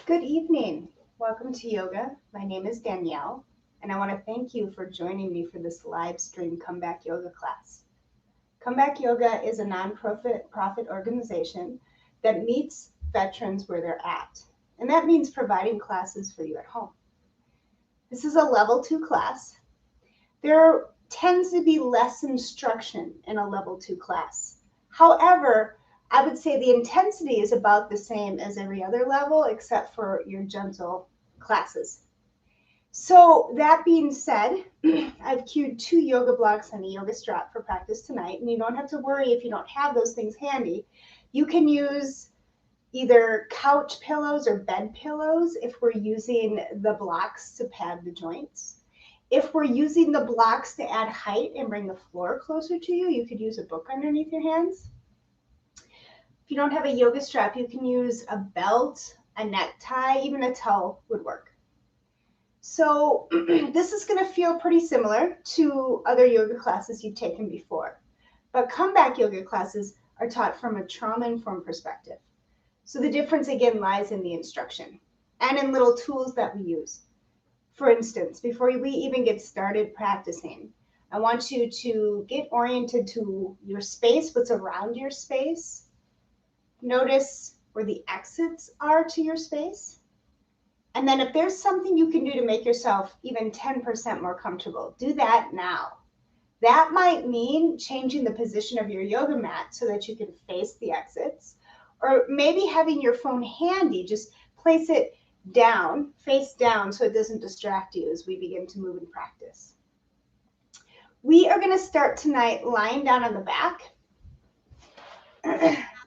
Good evening. Welcome to yoga. My name is Danielle, and I want to thank you for joining me for this live stream Comeback Yoga class. Comeback Yoga is a non-profit organization that meets veterans where they're at, and that means providing classes for you at home. This is a level 2 class. There tends to be less instruction in a level 2 class. However, I would say the intensity is about the same as every other level except for your gentle classes. So that being said, I've cued 2 yoga blocks and a yoga strap for practice tonight, and you don't have to worry if you don't have those things handy. You can use either couch pillows or bed pillows if we're using the blocks to pad the joints. If we're using the blocks to add height and bring the floor closer to you, you could use a book underneath your hands. If you don't have a yoga strap, you can use a belt, a necktie, even a towel would work. So this is going to feel pretty similar to other yoga classes you've taken before. But comeback yoga classes are taught from a trauma-informed perspective. So the difference again lies in the instruction and in little tools that we use. For instance, before we even get started practicing, I want you to get oriented to your space, what's around your space. Notice where the exits are to your space. And then if there's something you can do to make yourself even 10% more comfortable, do that now. That might mean changing the position of your yoga mat so that you can face the exits, or maybe having your phone handy, just place it down, face down, so it doesn't distract you as we begin to move in practice. We are going to start tonight lying down on the back.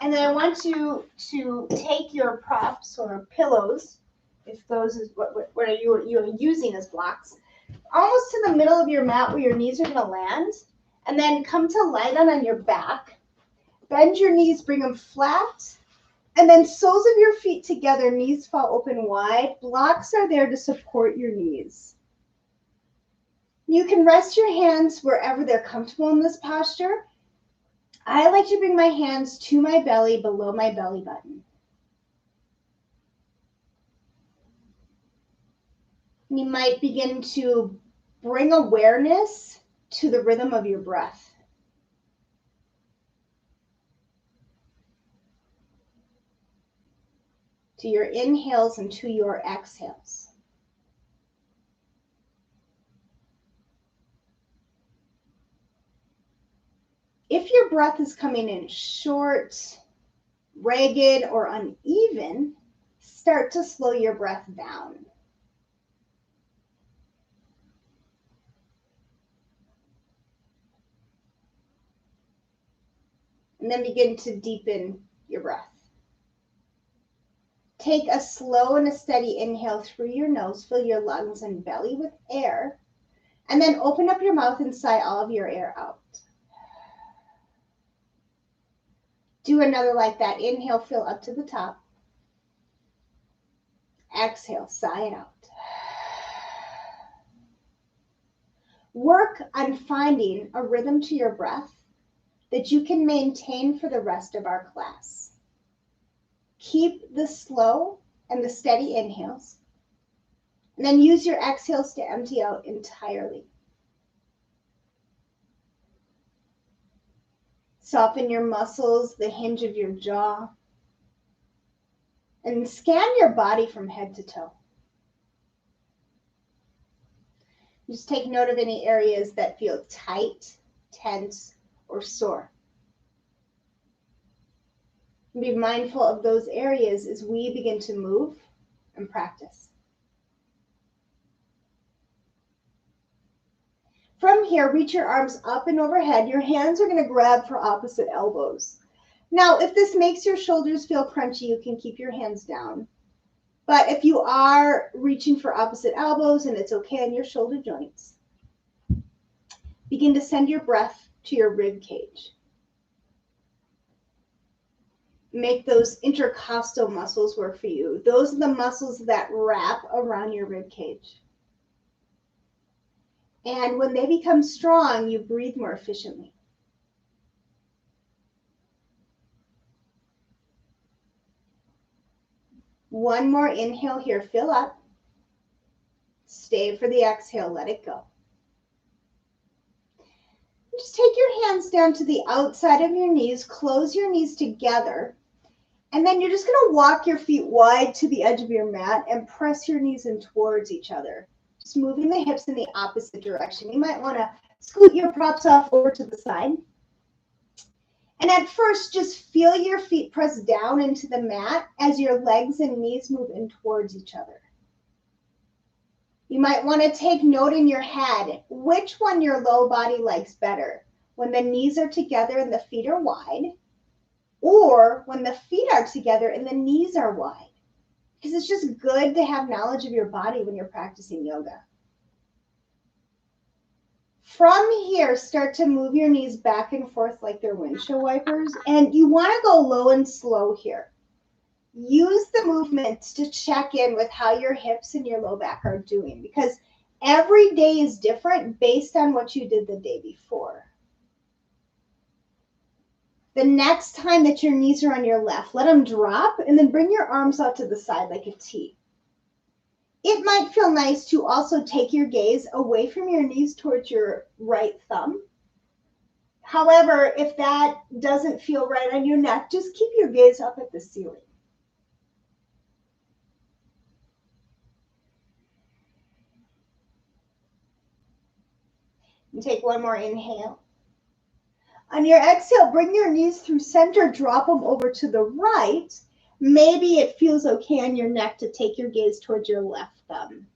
And then I want you to take your props or pillows, if those is what you're using as blocks, almost to the middle of your mat where your knees are going to land, and then come to lie down on your back. Bend your knees, bring them flat, and then soles of your feet together, knees fall open wide. Blocks are there to support your knees. You can rest your hands wherever they're comfortable in this posture. I like to bring my hands to my belly, below my belly button. You might begin to bring awareness to the rhythm of your breath. To your inhales and to your exhales. If your breath is coming in short, ragged, or uneven, start to slow your breath down. And then begin to deepen your breath. Take a slow and a steady inhale through your nose, fill your lungs and belly with air, and then open up your mouth and sigh all of your air out. Do another like that. Inhale, fill up to the top. Exhale, sigh it out. Work on finding a rhythm to your breath that you can maintain for the rest of our class. Keep the slow and the steady inhales, and then use your exhales to empty out entirely. Soften your muscles, the hinge of your jaw, and scan your body from head to toe. Just take note of any areas that feel tight, tense, or sore. Be mindful of those areas as we begin to move and practice. From here, reach your arms up and overhead. Your hands are going to grab for opposite elbows. Now, if this makes your shoulders feel crunchy, you can keep your hands down. But if you are reaching for opposite elbows and it's okay on your shoulder joints, begin to send your breath to your rib cage. Make those intercostal muscles work for you. Those are the muscles that wrap around your rib cage. And when they become strong, you breathe more efficiently. One more inhale here, fill up. Stay for the exhale, let it go. Just take your hands down to the outside of your knees, close your knees together, and then you're just gonna walk your feet wide to the edge of your mat and press your knees in towards each other. Just moving the hips in the opposite direction. You might wanna scoot your props off over to the side. And at first, just feel your feet press down into the mat as your legs and knees move in towards each other. You might want to take note in your head which one your low body likes better, when the knees are together and the feet are wide, or when the feet are together and the knees are wide. Because it's just good to have knowledge of your body when you're practicing yoga. From here, start to move your knees back and forth like they're windshield wipers, and you want to go low and slow here. Use the movement to check in with how your hips and your low back are doing, because every day is different based on what you did the day before. The next time that your knees are on your left, let them drop and then bring your arms out to the side like a T. It might feel nice to also take your gaze away from your knees towards your right thumb. However, if that doesn't feel right on your neck, just keep your gaze up at the ceiling. And take one more inhale. On your exhale, bring your knees through center, drop them over to the right. Maybe it feels okay on your neck to take your gaze towards your left thumb.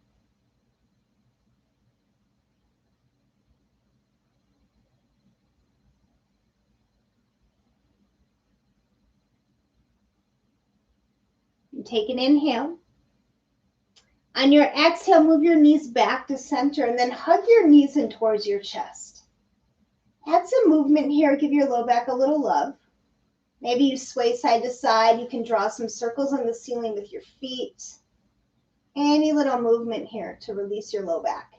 And take an inhale. On your exhale, move your knees back to center and then hug your knees in towards your chest. Add some movement here, give your low back a little love. Maybe you sway side to side. You can draw some circles on the ceiling with your feet. Any little movement here to release your low back.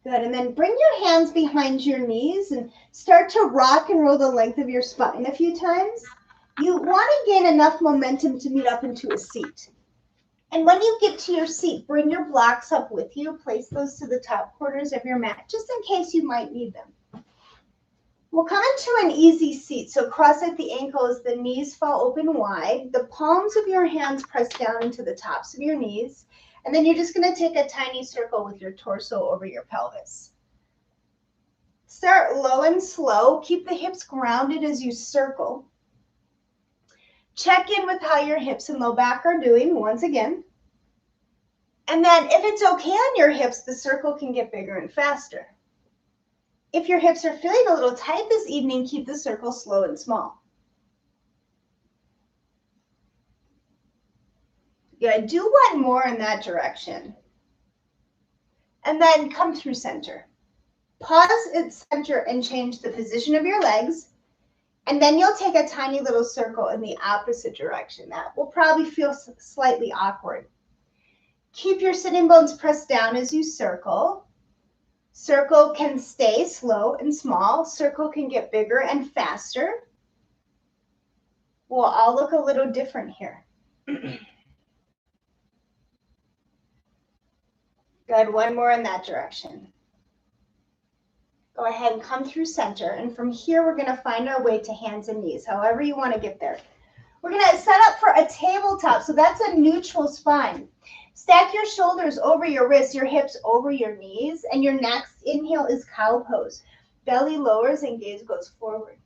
Good, and then bring your hands behind your knees and start to rock and roll the length of your spine a few times. You want to gain enough momentum to meet up into a seat. And when you get to your seat, bring your blocks up with you. Place those to the top corners of your mat, just in case you might need them. We'll come into an easy seat. So cross at the ankles, the knees fall open wide. The palms of your hands press down into the tops of your knees. And then you're just going to take a tiny circle with your torso over your pelvis. Start low and slow. Keep the hips grounded as you circle. Check in with how your hips and low back are doing once again. And then if it's okay on your hips, the circle can get bigger and faster. If your hips are feeling a little tight this evening, keep the circle slow and small. Good. Do one more in that direction. And then come through center. Pause at center and change the position of your legs. And then you'll take a tiny little circle in the opposite direction. That will probably feel slightly awkward. Keep your sitting bones pressed down as you circle. Circle can stay slow and small. Circle can get bigger and faster. We'll all look a little different here. Good, one more in that direction. Go ahead and come through center. And from here, we're going to find our way to hands and knees, however you want to get there. We're going to set up for a tabletop. So that's a neutral spine. Stack your shoulders over your wrists, your hips over your knees, and your next inhale is cow pose. Belly lowers and gaze goes forward.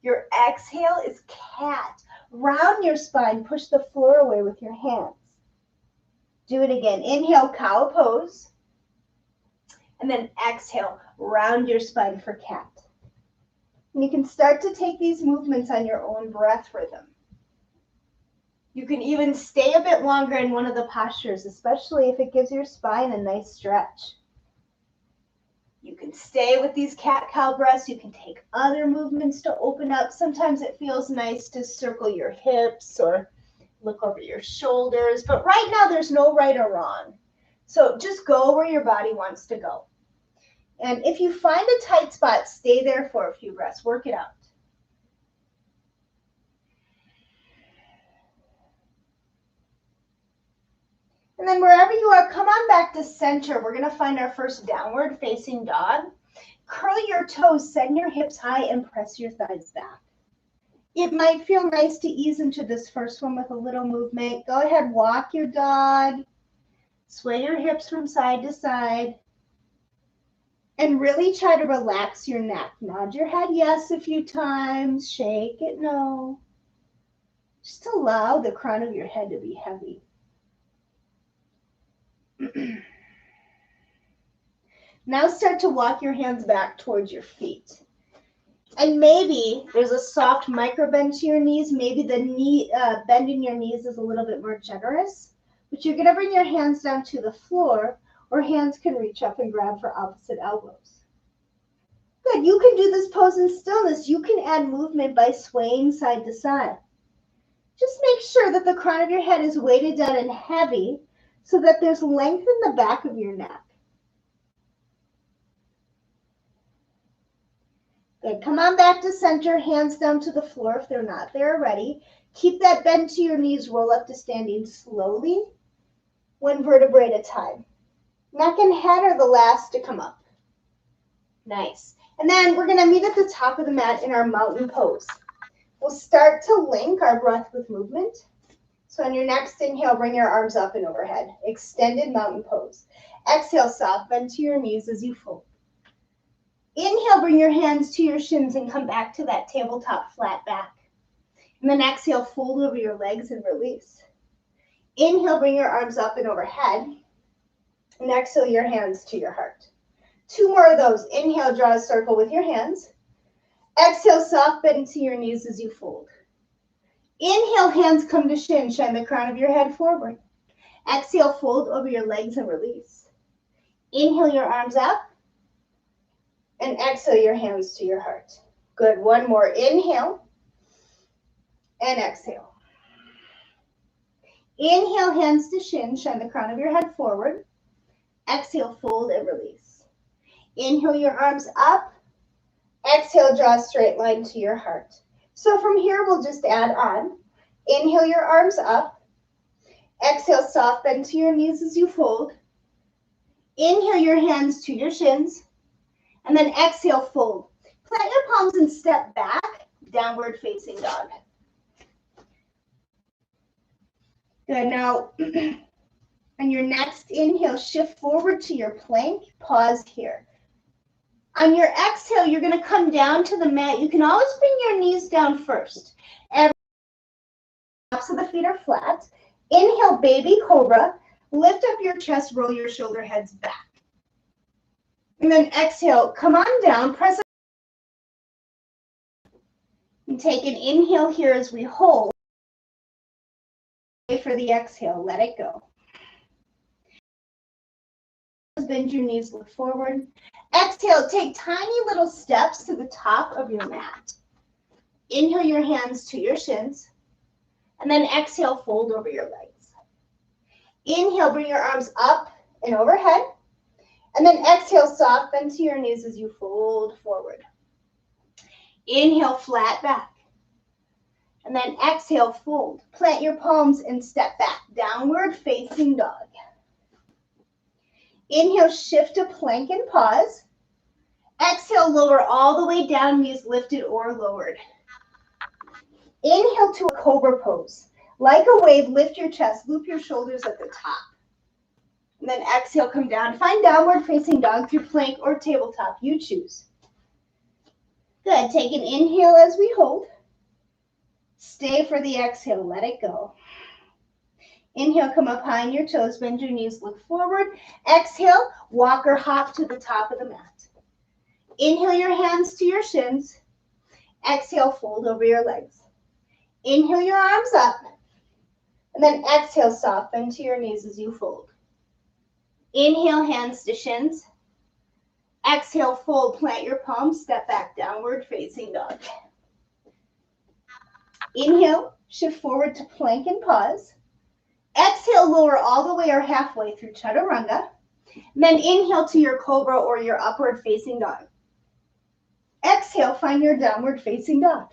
Your exhale is cat. Round your spine, push the floor away with your hands. Do it again. Inhale, cow pose. And then exhale, round your spine for cat. And you can start to take these movements on your own breath rhythm. You can even stay a bit longer in one of the postures, especially if it gives your spine a nice stretch. You can stay with these cat-cow breaths. You can take other movements to open up. Sometimes it feels nice to circle your hips or look over your shoulders. But right now, there's no right or wrong. So just go where your body wants to go. And if you find a tight spot, stay there for a few breaths. Work it out. And then wherever you are, come on back to center. We're going to find our first downward facing dog. Curl your toes, send your hips high, and press your thighs back. It might feel nice to ease into this first one with a little movement. Go ahead, walk your dog. Sway your hips from side to side. And really try to relax your neck. Nod your head yes a few times. Shake it no. Just allow the crown of your head to be heavy. Now start to walk your hands back towards your feet. And maybe there's a soft micro bend to your knees. Maybe the knee bend in your knees is a little bit more generous. But you're going to bring your hands down to the floor, or hands can reach up and grab for opposite elbows. Good. You can do this pose in stillness. You can add movement by swaying side to side. Just make sure that the crown of your head is weighted down and heavy so that there's length in the back of your neck. Good. Come on back to center, hands down to the floor if they're not there already. Keep that bend to your knees, roll up to standing slowly, one vertebrae at a time. Neck and head are the last to come up. Nice. And then we're going to meet at the top of the mat in our mountain pose. We'll start to link our breath with movement. So on your next inhale, bring your arms up and overhead. Extended mountain pose. Exhale, soft bend to your knees as you fold. Inhale, bring your hands to your shins and come back to that tabletop flat back. And then exhale, fold over your legs and release. Inhale, bring your arms up and overhead. And exhale, your hands to your heart. 2 more of those. Inhale, draw a circle with your hands. Exhale, soft bend to your knees as you fold. Inhale, hands come to shin. Shine the crown of your head forward. Exhale, fold over your legs and release. Inhale, your arms up. And exhale, your hands to your heart. Good. 1 more. Inhale. And exhale. Inhale, hands to shin. Shine the crown of your head forward. Exhale, fold and release. Inhale, your arms up. Exhale, draw a straight line to your heart. So from here, we'll just add on. Inhale, your arms up. Exhale, soft bend to your knees as you fold. Inhale, your hands to your shins. And then exhale, fold. Plant your palms and step back, downward facing dog. Good. Now, on your next inhale, shift forward to your plank. Pause here. On your exhale, you're going to come down to the mat. You can always bring your knees down first. And tops of the feet are flat. Inhale, baby cobra. Lift up your chest, roll your shoulder heads back. And then exhale, come on down, press. And take an inhale here as we hold. For the exhale, let it go. Bend your knees, look forward. Exhale, take tiny little steps to the top of your mat. Inhale your hands to your shins. And then exhale, fold over your legs. Inhale, bring your arms up and overhead. And then exhale, soft bend to your knees as you fold forward. Inhale, flat back. And then exhale, fold. Plant your palms and step back. Downward facing dog. Inhale, shift to plank and pause. Exhale, lower all the way down, knees lifted or lowered. Inhale to a cobra pose. Like a wave, lift your chest, loop your shoulders at the top. And then exhale, come down. Find downward facing dog through plank or tabletop. You choose. Good. Take an inhale as we hold. Stay for the exhale. Let it go. Inhale, come up high on your toes. Bend your knees, look forward. Exhale, walk or hop to the top of the mat. Inhale your hands to your shins. Exhale, fold over your legs. Inhale your arms up. And then exhale, soft bend to your knees as you fold. Inhale, hands to shins. Exhale, fold, plant your palms, step back, downward facing dog. Inhale, shift forward to plank and pause. Exhale, lower all the way or halfway through chaturanga. And then inhale to your cobra or your upward facing dog. Exhale, find your downward facing dog.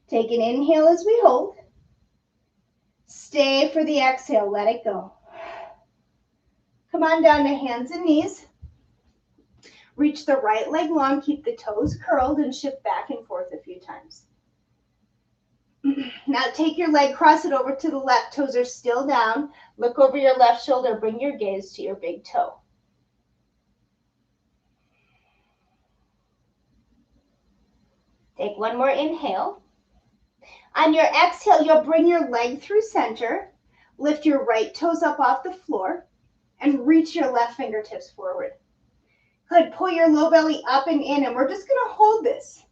Take an inhale as we hold. Stay for the exhale. Let it go. Come on down to hands and knees. Reach the right leg long. Keep the toes curled and shift back and forth a few times. Now take your leg, cross it over to the left. Toes are still down. Look over your left shoulder. Bring your gaze to your big toe. Take one more inhale. On your exhale, you'll bring your leg through center. Lift your right toes up off the floor and reach your left fingertips forward. Good. Pull your low belly up and in, and we're just going to hold this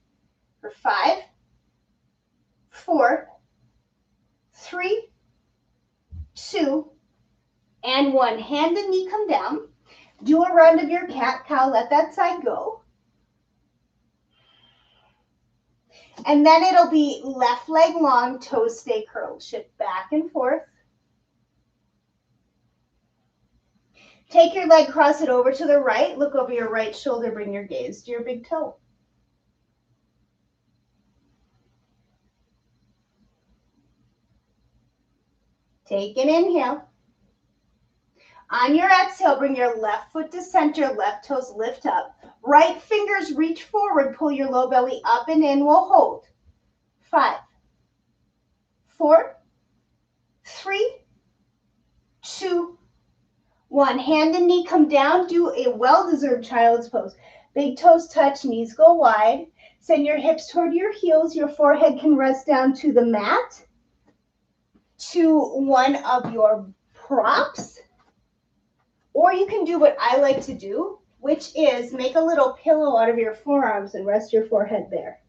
for 5, 4, 3, 2, and 1. Hand and knee come down. Do a round of your cat-cow. Let that side go. And then it'll be left leg long, toes stay curled. Shift back and forth. Take your leg, cross it over to the right. Look over your right shoulder. Bring your gaze to your big toe. Take an inhale. On your exhale, bring your left foot to center. Left toes lift up. Right fingers reach forward. Pull your low belly up and in. We'll hold. 5, 4, 3, 2, 1. Hand and knee come down. Do a well-deserved child's pose. Big toes touch, knees go wide. Send your hips toward your heels. Your forehead can rest down to the mat, to one of your props. Or you can do what I like to do, which is make a little pillow out of your forearms and rest your forehead there.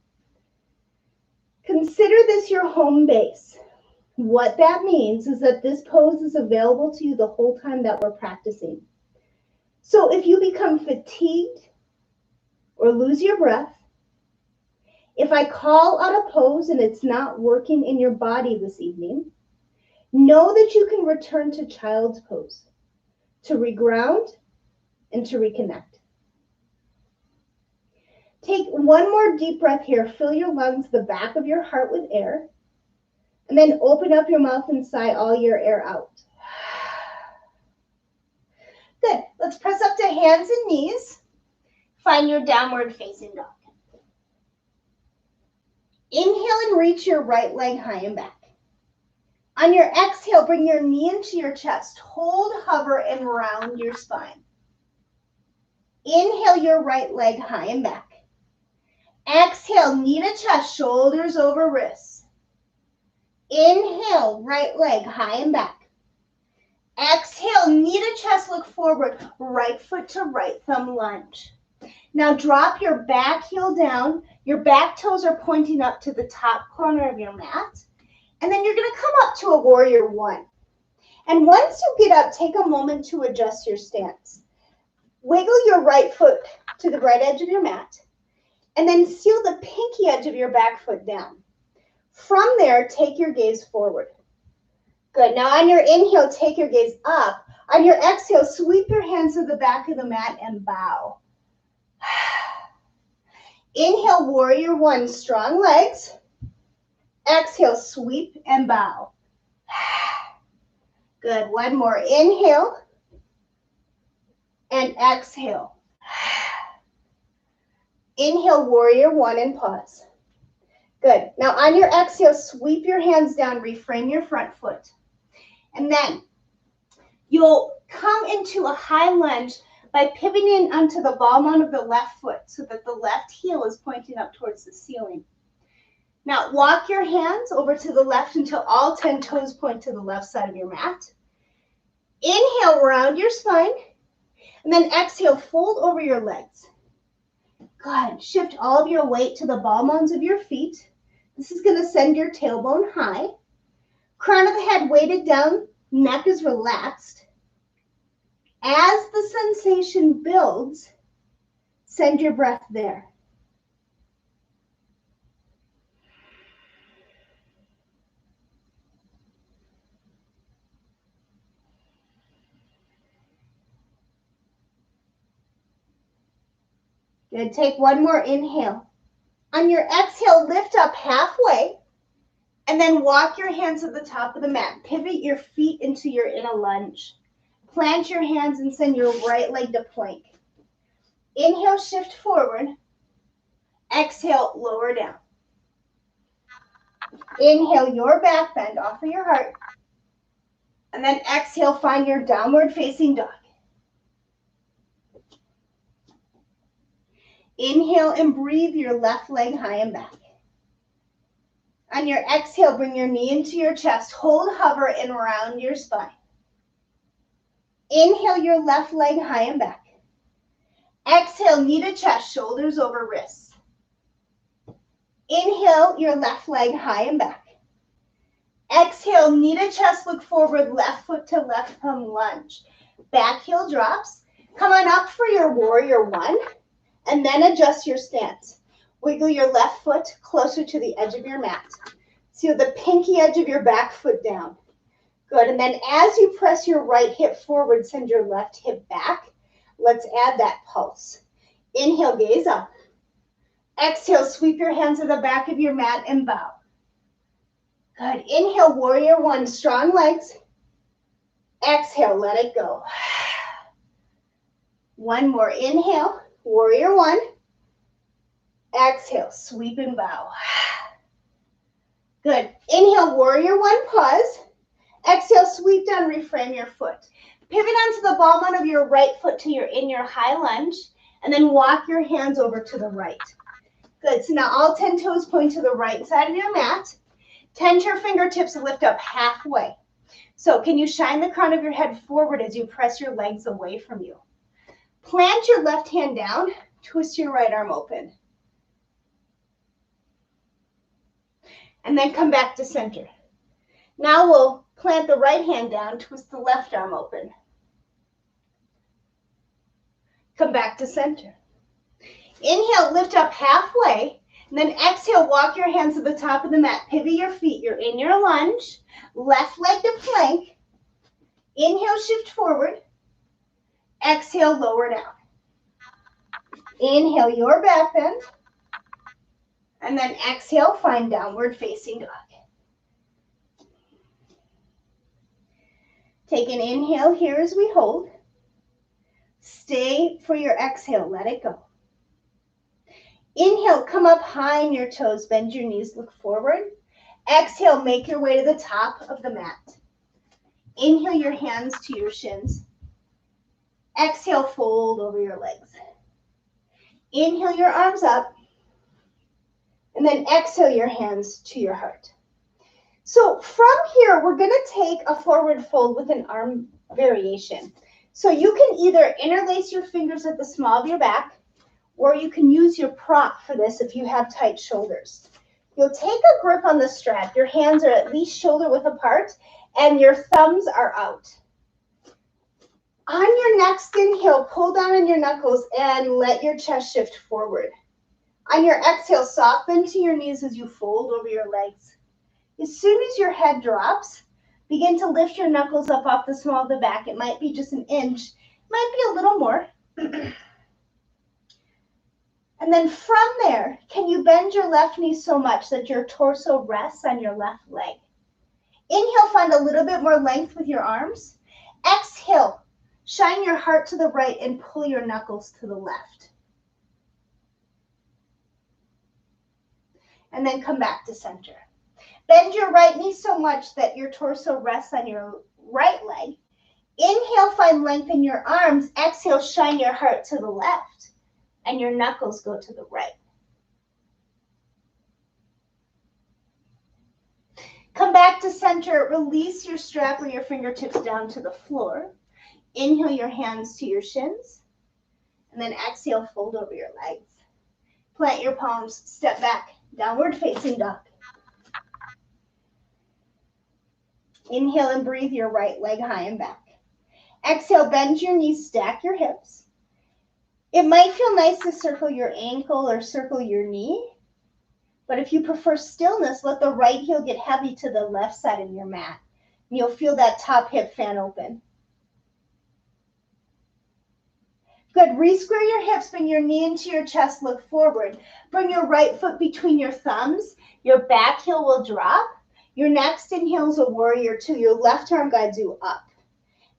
Consider this your home base. What that means is that this pose is available to you the whole time that we're practicing. So if you become fatigued or lose your breath, if I call out a pose and it's not working in your body this evening, know that you can return to child's pose to reground and to reconnect. Take one more deep breath here. Fill your lungs, the back of your heart with air. And then open up your mouth and sigh all your air out. Good. Let's press up to hands and knees. Find your downward facing dog. Inhale and reach your right leg high and back. On your exhale, bring your knee into your chest. Hold, hover, and round your spine. Inhale your right leg high and back. Exhale, knee to chest, shoulders over wrists. Inhale, right leg high and back. Exhale, knee to chest, look forward. Right foot to right thumb lunge. Now drop your back heel down. Your back toes are pointing up to the top corner of your mat. And then you're going to come up to a warrior one. And once you get up, take a moment to adjust your stance. Wiggle your right foot to the right edge of your mat. And then seal the pinky edge of your back foot down. From there, take your gaze forward. Good. Now on your inhale, take your gaze up. On your exhale, sweep your hands to the back of the mat and bow. Inhale, warrior one, strong legs. Exhale, sweep and bow. Good. One more. Inhale and exhale. Inhale, warrior one, and pause. Good. Now on your exhale, sweep your hands down, reframe your front foot. And then you'll come into a high lunge by pivoting onto the ball mount of the left foot so that the left heel is pointing up towards the ceiling. Now walk your hands over to the left until all 10 toes point to the left side of your mat. Inhale, round your spine. And then exhale, fold over your legs. Good. Shift all of your weight to the ball mounds of your feet. This is going to send your tailbone high. Crown of the head weighted down. Neck is relaxed. As the sensation builds, send your breath there. Good. Take one more inhale. On your exhale, lift up halfway. And then walk your hands to the top of the mat. Pivot your feet into your in a lunge. Plant your hands and send your right leg to plank. Inhale, shift forward. Exhale, lower down. Inhale your back bend off of your heart. And then exhale, find your downward facing dog. Inhale and breathe your left leg high and back. On your exhale, bring your knee into your chest. Hold, hover, and round your spine. Inhale your left leg high and back. Exhale, knee to chest, shoulders over wrists. Inhale your left leg high and back. Exhale, knee to chest, look forward, left foot to left thumb lunge. Back heel drops. Come on up for your warrior one, and then adjust your stance. Wiggle your left foot closer to the edge of your mat. Seal the pinky edge of your back foot down. Good, and then as you press your right hip forward, send your left hip back. Let's add that pulse. Inhale, gaze up. Exhale, sweep your hands to the back of your mat and bow. Good, inhale, warrior one, strong legs. Exhale, let it go. One more, inhale, warrior one. Exhale, sweep and bow. Good, inhale, warrior one, pause. Exhale, sweep down, reframe your foot. Pivot onto the ball bone of your right foot till you're in your high lunge, and then walk your hands over to the right. Good, so now all 10 toes point to the right side of your mat. Tend your fingertips lift up halfway. So can you shine the crown of your head forward as you press your legs away from you? Plant your left hand down, twist your right arm open. And then come back to center. Now we'll plant the right hand down, twist the left arm open. Come back to center. Inhale, lift up halfway. And then exhale, walk your hands to the top of the mat. Pivot your feet. You're in your lunge. Left leg to plank. Inhale, shift forward. Exhale, lower down. Inhale, your back bend. And then exhale, find downward facing dog. Take an inhale here as we hold. Stay for your exhale. Let it go. Inhale, come up high in your toes. Bend your knees, look forward. Exhale, make your way to the top of the mat. Inhale your hands to your shins. Exhale, fold over your legs. Inhale your arms up. And then exhale your hands to your heart. So from here, we're going to take a forward fold with an arm variation. So you can either interlace your fingers at the small of your back, or you can use your prop for this if you have tight shoulders. You'll take a grip on the strap. Your hands are at least shoulder width apart, and your thumbs are out. On your next inhale, pull down on your knuckles and let your chest shift forward. On your exhale, soften to your knees as you fold over your legs. As soon as your head drops, begin to lift your knuckles up off the small of the back. It might be just an inch. It might be a little more. And then from there, can you bend your left knee so much that your torso rests on your left leg? Inhale, find a little bit more length with your arms. Exhale, shine your heart to the right and pull your knuckles to the left. And then come back to center. Bend your right knee so much that your torso rests on your right leg. Inhale, find length in your arms. Exhale, shine your heart to the left. And your knuckles go to the right. Come back to center. Release your strap or your fingertips down to the floor. Inhale your hands to your shins. And then exhale, fold over your legs. Plant your palms, step back, downward facing dog. Inhale and breathe your right leg high and back. Exhale, bend your knees, stack your hips. It might feel nice to circle your ankle or circle your knee, but if you prefer stillness, let the right heel get heavy to the left side of your mat. And you'll feel that top hip fan open. Good, re-square your hips, bring your knee into your chest, look forward. Bring your right foot between your thumbs. Your back heel will drop. Your next inhale is a warrior two. Your left arm guides you up.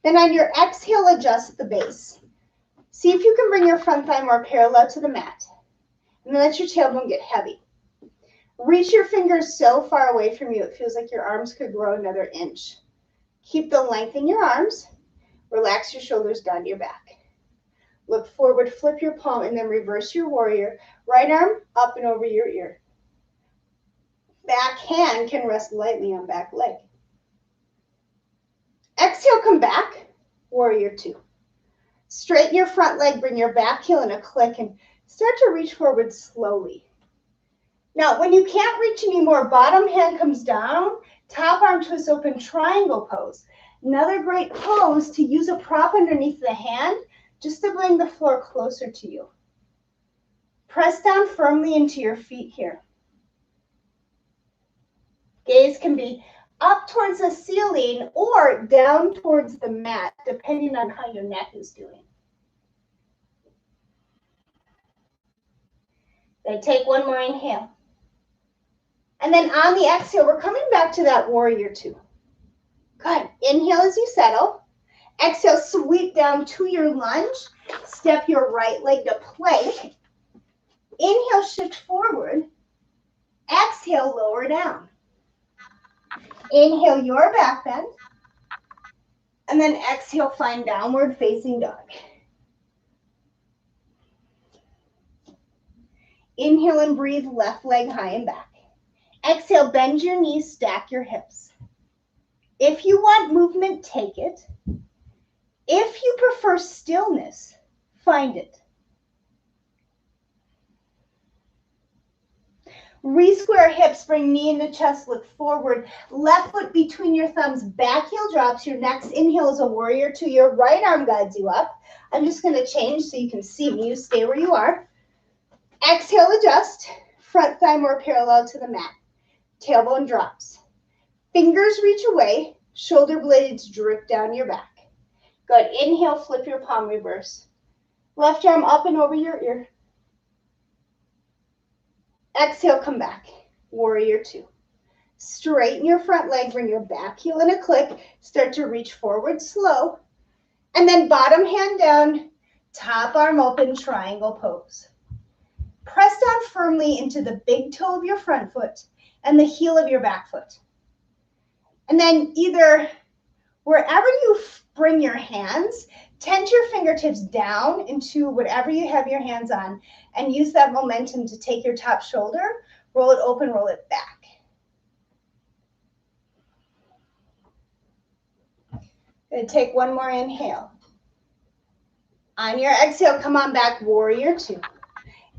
Then on your exhale, adjust the base. See if you can bring your front thigh more parallel to the mat. And then let your tailbone get heavy. Reach your fingers so far away from you, it feels like your arms could grow another inch. Keep the length in your arms. Relax your shoulders down to your back. Look forward, flip your palm, and then reverse your warrior. Right arm up and over your ear. Back hand can rest lightly on back leg. Exhale, come back, warrior two. Straighten your front leg, bring your back heel in a click, and start to reach forward slowly. Now, when you can't reach anymore, bottom hand comes down, top arm twist open, triangle pose. Another great pose to use a prop underneath the hand just to bring the floor closer to you. Press down firmly into your feet here. Gaze can be up towards the ceiling or down towards the mat, depending on how your neck is doing. Then take one more inhale. And then on the exhale, we're coming back to that warrior two. Good. Inhale as you settle. Exhale, sweep down to your lunge. Step your right leg to plank. Inhale, shift forward. Exhale, lower down. Inhale your back bend. And then exhale, find downward facing dog. Inhale and breathe, left leg high and back. Exhale, bend your knees, stack your hips. If you want movement, take it. If you prefer stillness, find it. Re-square hips, bring knee into chest, look forward. Left foot between your thumbs, back heel drops. Your next inhale is a warrior two. Your right arm guides you up. I'm just going to change so you can see me. You stay where you are. Exhale, adjust. Front thigh more parallel to the mat. Tailbone drops. Fingers reach away. Shoulder blades drip down your back. Good. Inhale, flip your palm, reverse. Left arm up and over your ear. Exhale, come back. Warrior two. Straighten your front leg, bring your back heel in a click. Start to reach forward slow. And then bottom hand down, top arm open, triangle pose. Press down firmly into the big toe of your front foot and the heel of your back foot. And then either wherever you bring your hands, tense your fingertips down into whatever you have your hands on and use that momentum to take your top shoulder, roll it open, roll it back. Good. Take one more inhale. On your exhale, come on back, warrior two.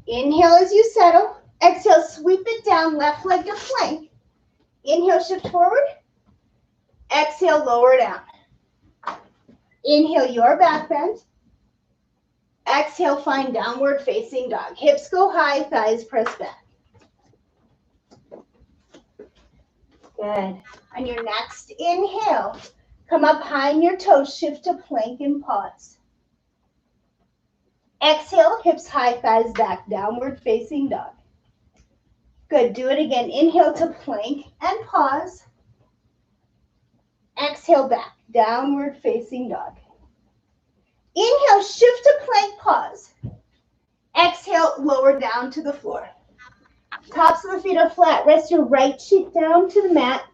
Inhale as you settle. Exhale, sweep it down, left leg to plank. Inhale, shift forward. Exhale, lower down. Inhale your back bend. Exhale, find downward facing dog. Hips go high, thighs press back. Good. On your next inhale, come up high in your toes, shift to plank and pause. Exhale, hips high, thighs back, downward facing dog. Good. Do it again. Inhale to plank and pause. Exhale back, downward facing dog. Inhale, shift to plank, pause. Exhale, lower down to the floor. Tops of the feet are flat. Rest your right cheek down to the mat.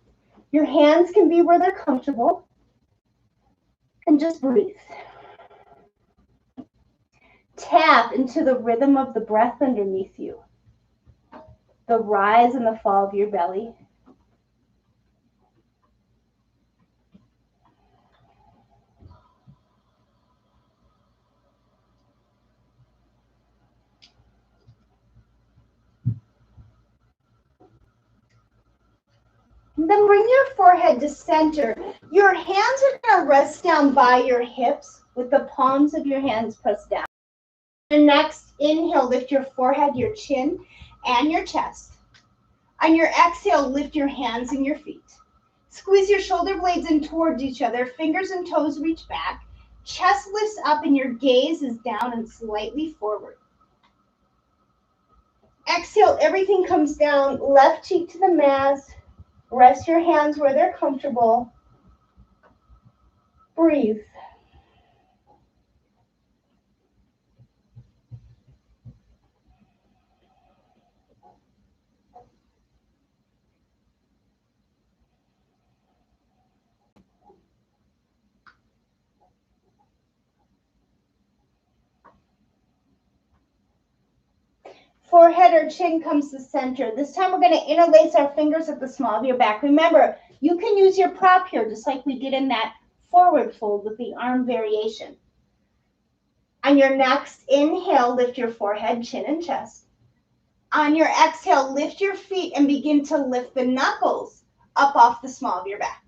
Your hands can be where they're comfortable. And just breathe. Tap into the rhythm of the breath underneath you. The rise and the fall of your belly. And then bring your forehead to center. Your hands are going to rest down by your hips with the palms of your hands pressed down. The next inhale, lift your forehead, your chin, and your chest. On your exhale, lift your hands and your feet. Squeeze your shoulder blades in towards each other. Fingers and toes reach back. Chest lifts up and your gaze is down and slightly forward. Exhale, everything comes down. Left cheek to the mat. Rest your hands where they're comfortable. Breathe. Forehead or chin comes to center. This time we're going to interlace our fingers at the small of your back. Remember, you can use your prop here just like we did in that forward fold with the arm variation. On your next inhale, lift your forehead, chin, and chest. On your exhale, lift your feet and begin to lift the knuckles up off the small of your back.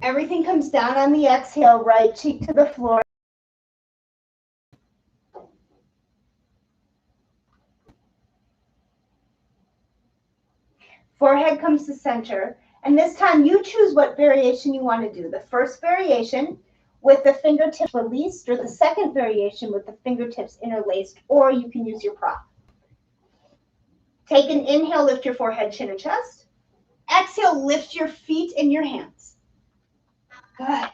Everything comes down on the exhale, right cheek to the floor. Forehead comes to center. And this time you choose what variation you want to do. The first variation with the fingertips released, or the second variation with the fingertips interlaced, or you can use your prop. Take an inhale, lift your forehead, chin, and chest. Exhale, lift your feet and your hands. Good.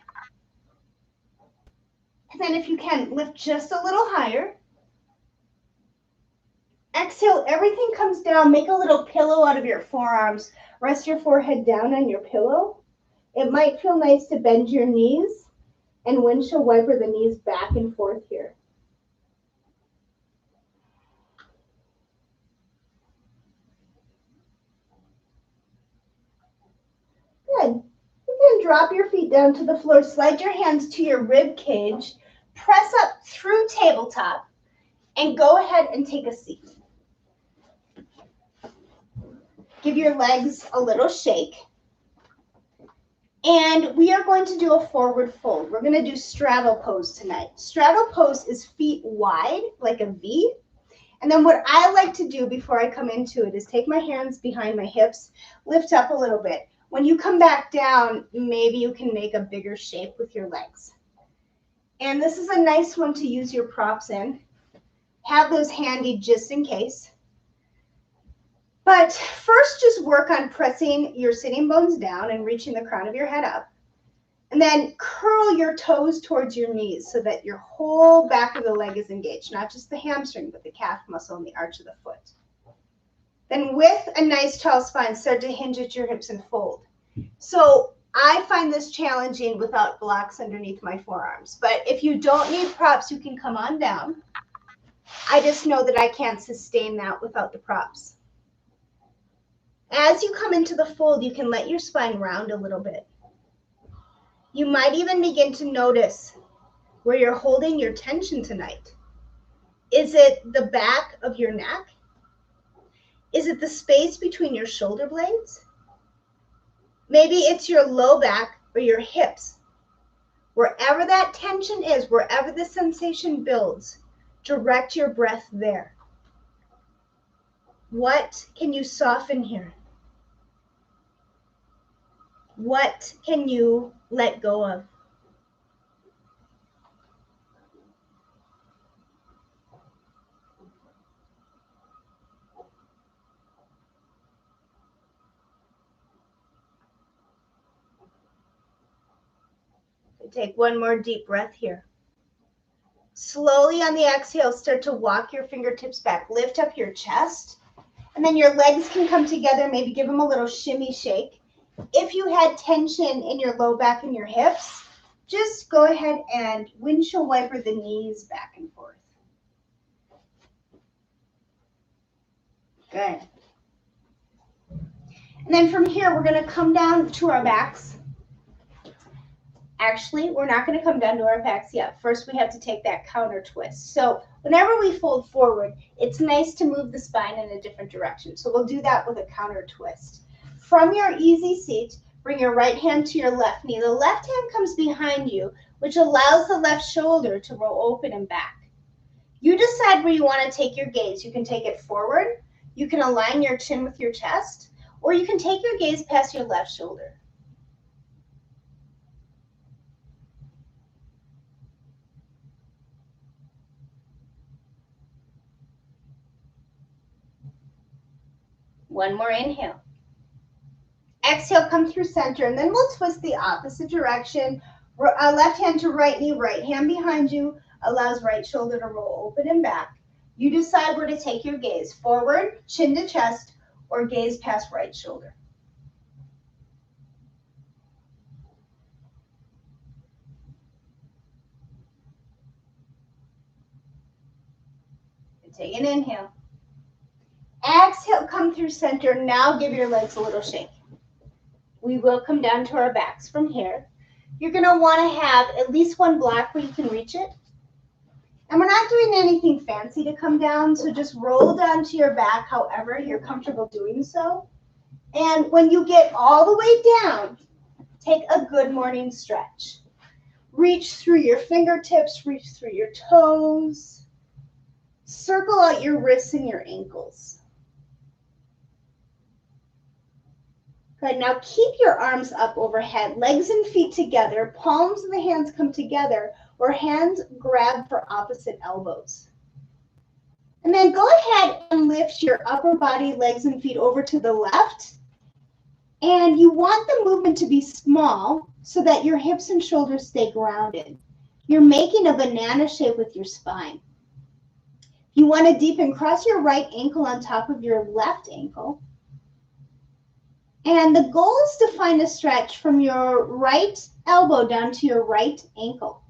And then if you can, lift just a little higher. Exhale, everything comes down. Make a little pillow out of your forearms. Rest your forehead down on your pillow. It might feel nice to bend your knees and windshield wiper the knees back and forth here. Good. You can drop your feet down to the floor. Slide your hands to your rib cage. Press up through tabletop and go ahead and take a seat. Give your legs a little shake. And we are going to do a forward fold. We're going to do straddle pose tonight. Straddle pose is feet wide, like a V. And then what I like to do before I come into it is take my hands behind my hips, lift up a little bit. When you come back down, maybe you can make a bigger shape with your legs. And this is a nice one to use your props in. Have those handy just in case. But first, just work on pressing your sitting bones down and reaching the crown of your head up. And then curl your toes towards your knees so that your whole back of the leg is engaged, not just the hamstring, but the calf muscle and the arch of the foot. Then with a nice tall spine, start to hinge at your hips and fold. So I find this challenging without blocks underneath my forearms. But if you don't need props, you can come on down. I just know that I can't sustain that without the props. As you come into the fold, you can let your spine round a little bit. You might even begin to notice where you're holding your tension tonight. Is it the back of your neck? Is it the space between your shoulder blades? Maybe it's your low back or your hips. Wherever that tension is, wherever the sensation builds, direct your breath there. What can you soften here? What can you let go of? Take one more deep breath here. Slowly on the exhale, start to walk your fingertips back. Lift up your chest, and then your legs can come together. Maybe give them a little shimmy shake. If you had tension in your low back and your hips, just go ahead and windshield wiper the knees back and forth. Good. And then from here, we're going to come down to our backs. Actually, we're not going to come down to our backs yet. First, we have to take that counter twist. So whenever we fold forward, it's nice to move the spine in a different direction. So we'll do that with a counter twist. From your easy seat, bring your right hand to your left knee. The left hand comes behind you, which allows the left shoulder to roll open and back. You decide where you want to take your gaze. You can take it forward, you can align your chin with your chest, or you can take your gaze past your left shoulder. One more inhale. Exhale, come through center, and then we'll twist the opposite direction. Left hand to right knee, right hand behind you, allows right shoulder to roll open and back. You decide where to take your gaze, forward, chin to chest, or gaze past right shoulder. Take an inhale. Exhale, come through center. Now give your legs a little shake. We will come down to our backs from here. You're going to want to have at least one block where you can reach it. And we're not doing anything fancy to come down, so just roll down to your back however you're comfortable doing so. And when you get all the way down, take a good morning stretch. Reach through your fingertips, reach through your toes. Circle out your wrists and your ankles. Good, now keep your arms up overhead, legs and feet together, palms of the hands come together, or hands grab for opposite elbows. And then go ahead and lift your upper body, legs and feet over to the left. And you want the movement to be small so that your hips and shoulders stay grounded. You're making a banana shape with your spine. You want to deepen, cross your right ankle on top of your left ankle. And the goal is to find a stretch from your right elbow down to your right ankle.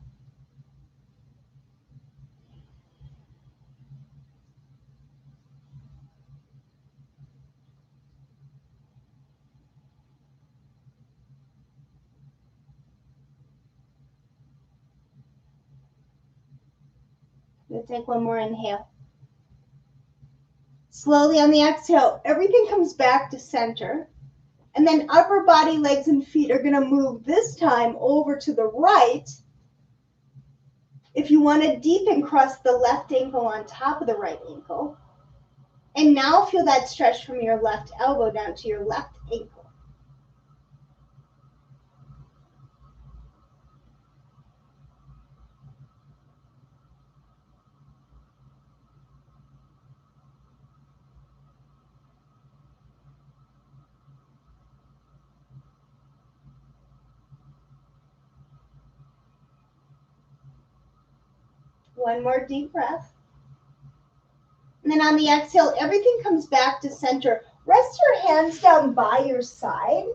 We'll take one more inhale. Slowly on the exhale, everything comes back to center. And then upper body, legs, and feet are going to move this time over to the right. If you want to deepen, cross the left ankle on top of the right ankle. And now feel that stretch from your left elbow down to your left ankle. One more deep breath. And then on the exhale, everything comes back to center. Rest your hands down by your side.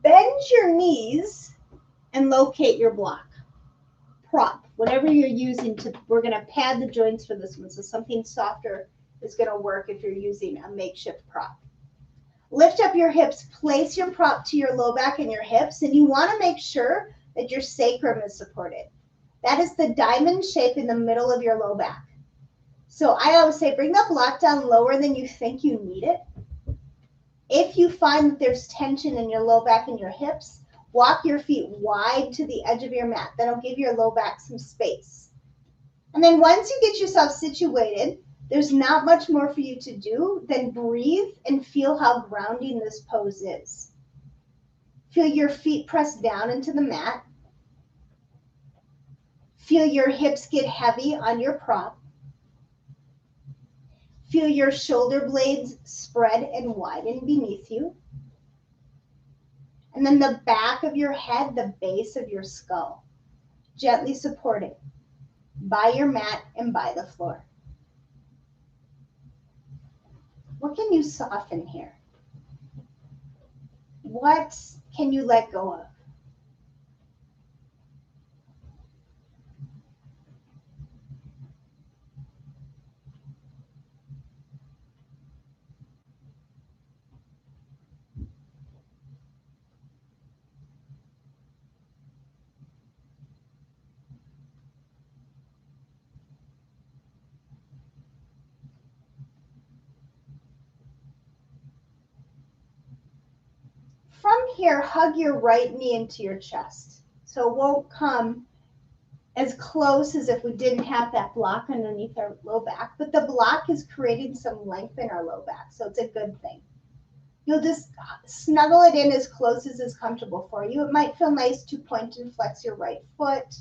Bend your knees and locate your block. Prop, whatever you're using we're going to pad the joints for this one. So something softer is going to work if you're using a makeshift prop. Lift up your hips, place your prop to your low back and your hips, and you want to make sure that your sacrum is supported. That is the diamond shape in the middle of your low back. So I always say bring the block down lower than you think you need it. If you find that there's tension in your low back and your hips, walk your feet wide to the edge of your mat. That'll give your low back some space. And then once you get yourself situated, there's not much more for you to do than breathe and feel how grounding this pose is. Feel your feet press down into the mat. Feel your hips get heavy on your prop. Feel your shoulder blades spread and widen beneath you. And then the back of your head, the base of your skull, gently supported by your mat and by the floor. What can you soften here? What can you let go of? From here, hug your right knee into your chest. So it won't come as close as if we didn't have that block underneath our low back, but the block is creating some length in our low back, so it's a good thing. You'll just snuggle it in as close as is comfortable for you. It might feel nice to point and flex your right foot,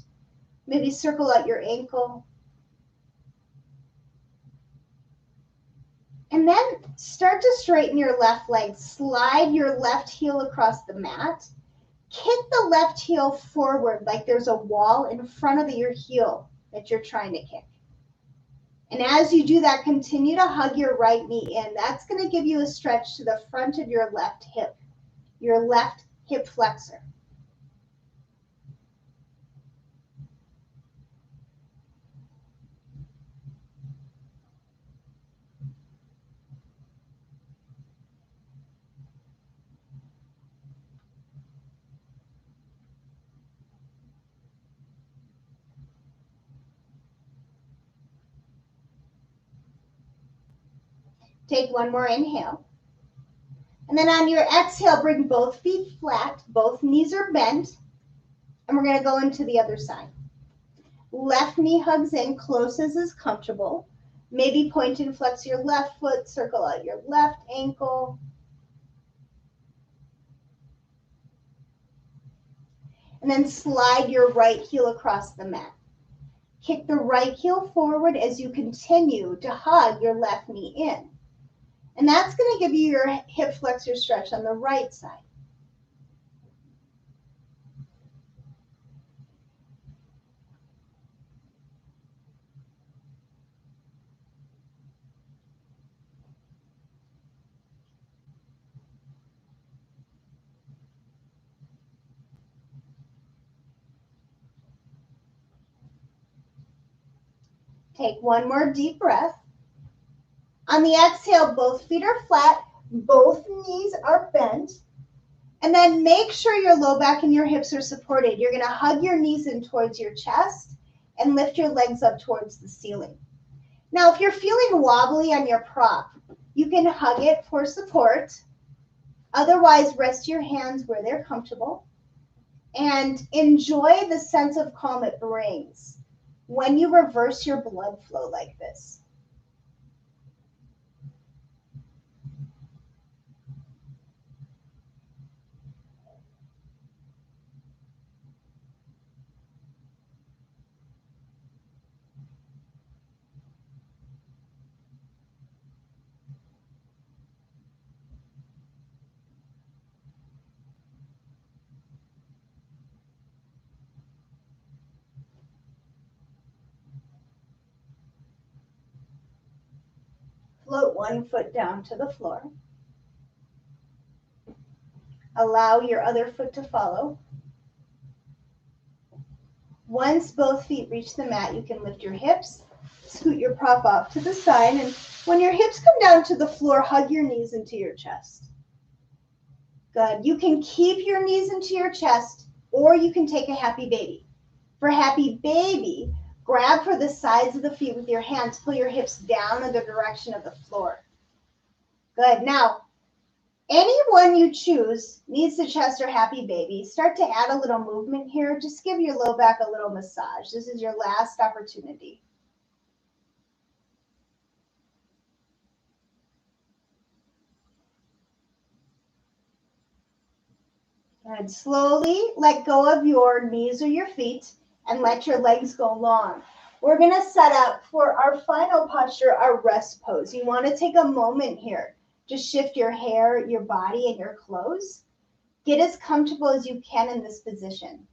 maybe circle out your ankle. And then start to straighten your left leg. Slide your left heel across the mat. Kick the left heel forward like there's a wall in front of your heel that you're trying to kick. And as you do that, continue to hug your right knee in. That's going to give you a stretch to the front of your left hip flexor. Take one more inhale. And then on your exhale, bring both feet flat, both knees are bent, and we're going to go into the other side. Left knee hugs in close as is comfortable. Maybe point and flex your left foot, circle out your left ankle. And then slide your right heel across the mat. Kick the right heel forward as you continue to hug your left knee in. And that's going to give you your hip flexor stretch on the right side. Take one more deep breath. On the exhale, both feet are flat, both knees are bent. And then make sure your low back and your hips are supported. You're going to hug your knees in towards your chest and lift your legs up towards the ceiling. Now, if you're feeling wobbly on your prop, you can hug it for support. Otherwise, rest your hands where they're comfortable and enjoy the sense of calm it brings when you reverse your blood flow like this. Float one foot down to the floor. Allow your other foot to follow. Once both feet reach the mat, you can lift your hips, scoot your prop off to the side, and when your hips come down to the floor, hug your knees into your chest. Good. You can keep your knees into your chest, or you can take a happy baby. For happy baby, grab for the sides of the feet with your hands, pull your hips down in the direction of the floor. Good. Now, anyone you choose, knees to chest or happy baby, start to add a little movement here. Just give your low back a little massage. This is your last opportunity. Good. Slowly let go of your knees or your feet and let your legs go long. We're going to set up for our final posture, our rest pose. You want to take a moment here. Just shift your hair, your body, and your clothes. Get as comfortable as you can in this position.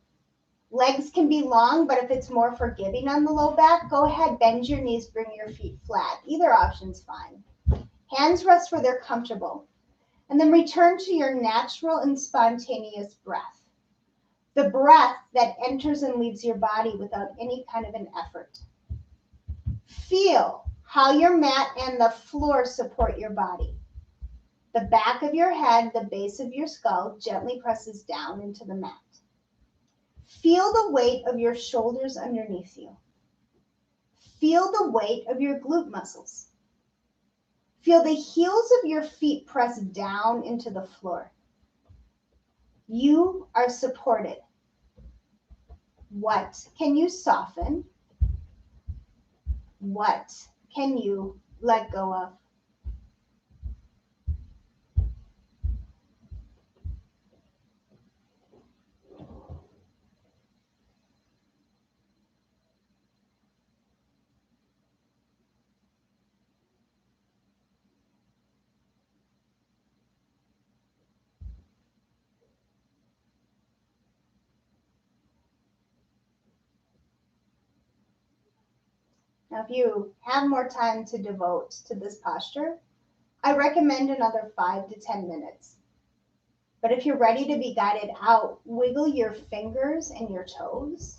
Legs can be long, but if it's more forgiving on the low back, go ahead, bend your knees, bring your feet flat. Either option's fine. Hands rest where they're comfortable. And then return to your natural and spontaneous breath. The breath that enters and leaves your body without any kind of an effort. Feel how your mat and the floor support your body. The back of your head, the base of your skull gently presses down into the mat. Feel the weight of your shoulders underneath you. Feel the weight of your glute muscles. Feel the heels of your feet press down into the floor. You are supported. What can you soften? What can you let go of? Now, if you have more time to devote to this posture, I recommend another 5 to 10 minutes. But if you're ready to be guided out, wiggle your fingers and your toes.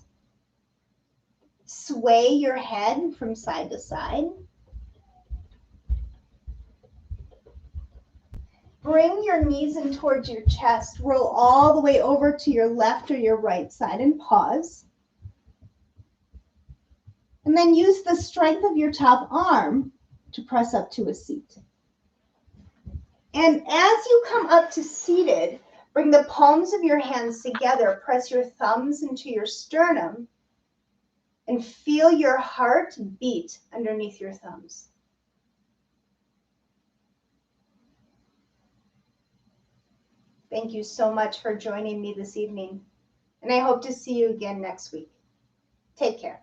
Sway your head from side to side. Bring your knees in towards your chest. Roll all the way over to your left or your right side and pause. And then use the strength of your top arm to press up to a seat. And as you come up to seated, bring the palms of your hands together. Press your thumbs into your sternum and feel your heart beat underneath your thumbs. Thank you so much for joining me this evening, and I hope to see you again next week. Take care.